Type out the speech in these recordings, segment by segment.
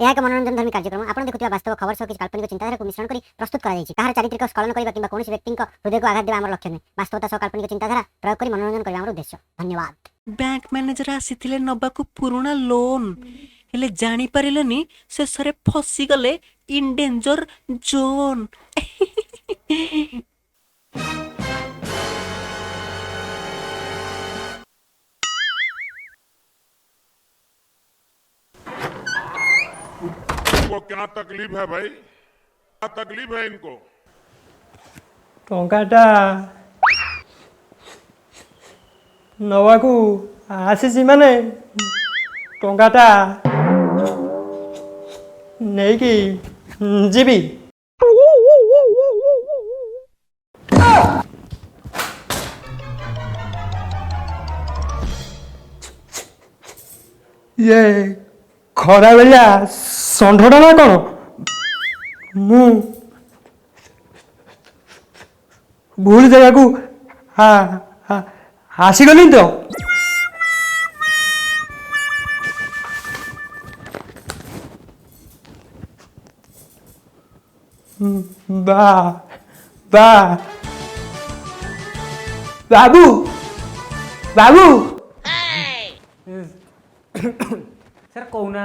यह एक मनोरंजन धर्मी कार्यक्रम आपण देखुथिबा वास्तव खबर सह किछ काल्पनिक चिंताधारा को मिश्रण करी प्रस्तुत करा जायछि। कहार चारित्रिक स्खलन करिबा किंबा कोनोसी व्यक्ति हृदय को आघात देबा हमर लक्ष्य नै। वास्तवता सह काल्पनिक चिंताधारा प्रयोग करी मनोरंजन करबा हमर उद्देश्य। धन्यवाद। बैंक मैनेजर आसीथिले नबाकू पुराना लोन हेले जानी पारिलेनी शेषरे फसी गले इन डेंजर जोन। इनको क्या तकलीफ है भाई, क्या तकलीफ है इनको? टंकाटा नवाकू आसीची माने टंकाटा नेकी जीबी। ये खरा बेलिया षंढटा ना कौन मु भूल जगह को आसीगली तो बा बा बाबू बाबू सर कहना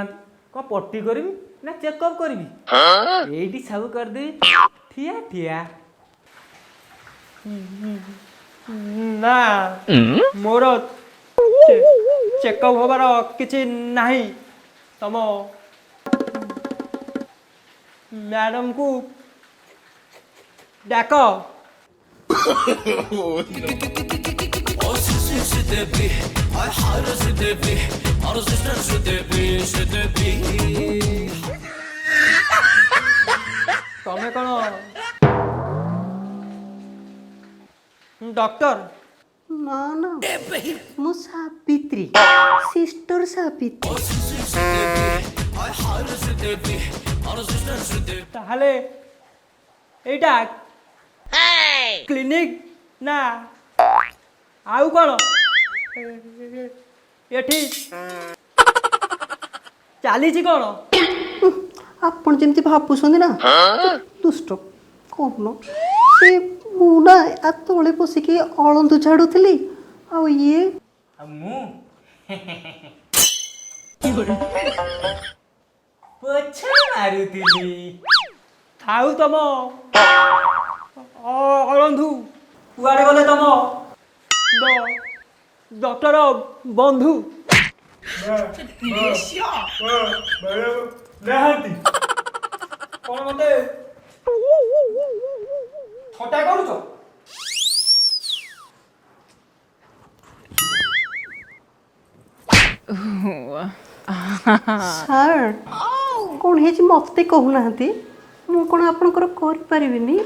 कौन पट्टी करी ना चेकअप करी ये सब करदे ठिया ठिया ना मोर चेकअप हबार किछि नाही। तम मैडम को डाक। तमें कौन डॉक्टर? ना ना मु सावित्री सिस्टर सावित्री। ताहले एटा क्लिनिक ना आउ कौन एठी चली कौन? आपण जमती भाବୁଛନ୍ତି ना दुष्ट कौन से मुना आ तले बसिकी अळंदु झाड़ुली आ ये मु पोछा मारुतिली। आउ तम अळंधु कुआडे गले तम डॉक्टर बंधु नाहांती कौन मते छटा करूछ? सर कौन है मते कहूना मु कौन आपणकर कर परिबिनी?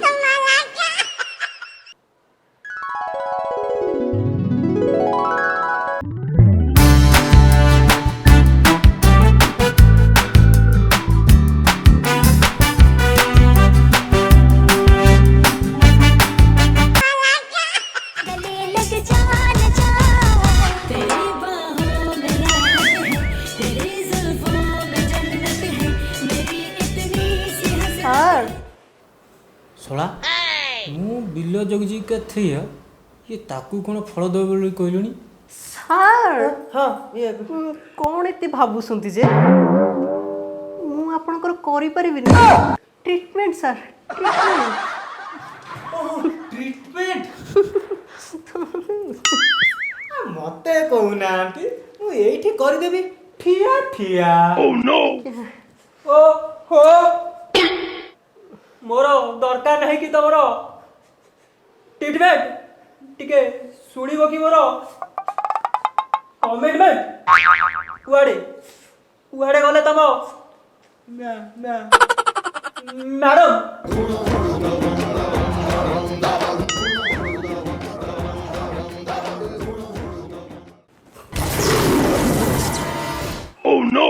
सोला मु बिल जगजी के थी ये ताकू कौन फल दे बोली कहलुनी? सर हाँ ये कौन एते भाबुसंती जे मु आपणकर करि परिबिनी ट्रीटमेंट सर ट्रीटमेंट मते कहूना मु एठी कर देबी ठिया ठिया। Oh no! ओ हो मोर दरकार नहीं कि तमर ट्रीटमेंट टिके सुनिबो कि मोर कमिटमेंट कुआडे कुआडे गले तम मैडम? Oh no!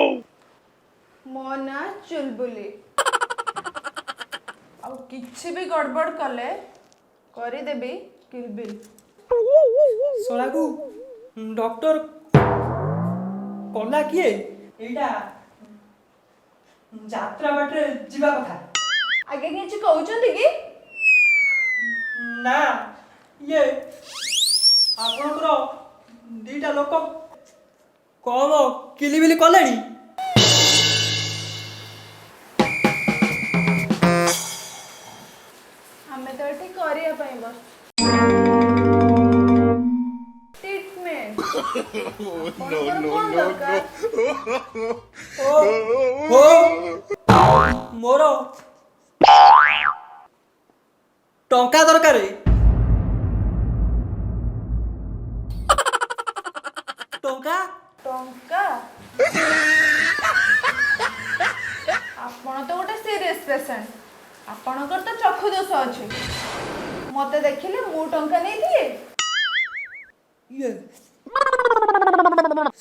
मो ना चुलबुली आउ किछि भी गड़बड़ कले करी देबी किलबिल। सोलागु डॉक्टर कला किए एटा ଯାତ୍ରା ବାଟରେ ଯିବା କଥା। ଆଜ୍ଞା କିଛି କହୁଛନ୍ତି କି? ନା ଇଏ ଆପଣଙ୍କର ଦିଟା ଲୋକ କଣ କିଲିବିଲି କଲେଣି? ଆମେ ତ ଏଠି କରିବା ପାଇଁ ବସ ଟ୍ରିଟମେଣ୍ଟ। ଆପଣଙ୍କର କଣ ଦରକାର? ମୋର ଟଙ୍କା ଦରକାର। ଟଙ୍କା ଟଙ୍କା? ଆପଣ ତ ଗୋଟେ ସିରିୟସ୍ ପେସେଣ୍ଟ। ଆପଣଙ୍କର ତ ଚକ୍ଷୁ ଦୋଷ ଅଛି। ମତେ ଦେଖିଲେ ମୁଁ ଟଙ୍କା ନେଇଥିଲି? ଇଏ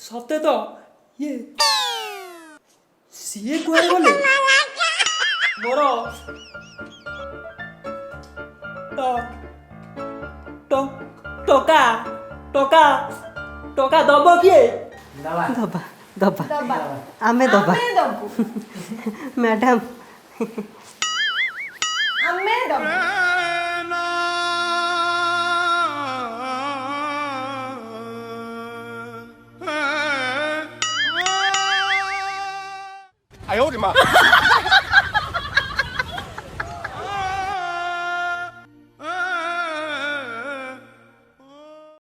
ସତେ ତ ଇଏ ସିଏ କୁଆଡ଼େ ଗଲେ? ମୋର ଟଙ୍କା ଟଙ୍କା ଟଙ୍କା ଦବ କିଏ? ଦବା ଦବା ଦବା। ଆମେ ଦବା ଆମେ ଦବୁ। ମ୍ୟାଡାମ ଆମେ ଦବୁ। I owed him up.